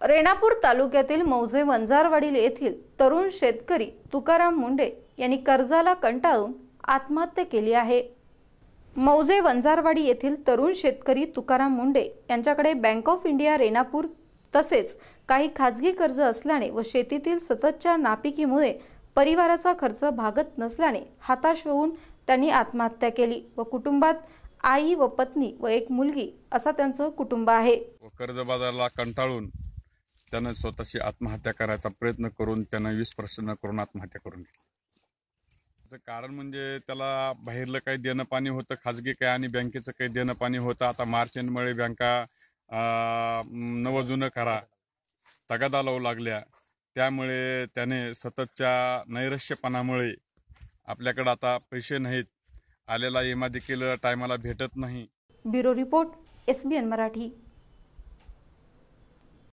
रेणापूर तालुक्यातील मौजे वंजारवाडी येथील तरुण शेतकरी तुकाराम मुंडे यांनी कर्जाला कंटाळून आत्महत्या केली आहे। मौजे वंजारवाडी येथील तरुण शेतकरी तुकाराम मुंडे यांच्याकडे बँक ऑफ इंडिया रेणापूर तसेच काही खाजगी कर्ज असल्याने व शेतीतील सततच्या नापिकीमुळे परिवाराचा खर्च भागत नसल्याने हताश होऊन त्यांनी आत्महत्या केली व कुटुंबात आई व पत्नी व एक मुलगी असा त्यांचं कुटुंब आहे। कर्जबाजाराला कंटाळून त्यानं स्वतःची आत्महत्या करायचा प्रयत्न करून त्यानं 20% करून आत्महत्या करून घेतली। त्याचं कारण म्हणजे त्याला बाहेरलं काही देणं पाणी होतं, खाजगी काय आणि बँकेचं काही देणं पाणी होतं। आता मार्च एंडमुळे बँका नवं जुनं करा तगादा लावू लागल्या, त्यामुळे त्याने सततच्या नैराश्यपणामुळे आपल्याकडे आता पैसे नाहीत, आलेला विमा देखील टायमाला भेटत नाही। Bureau report SBN Marathi.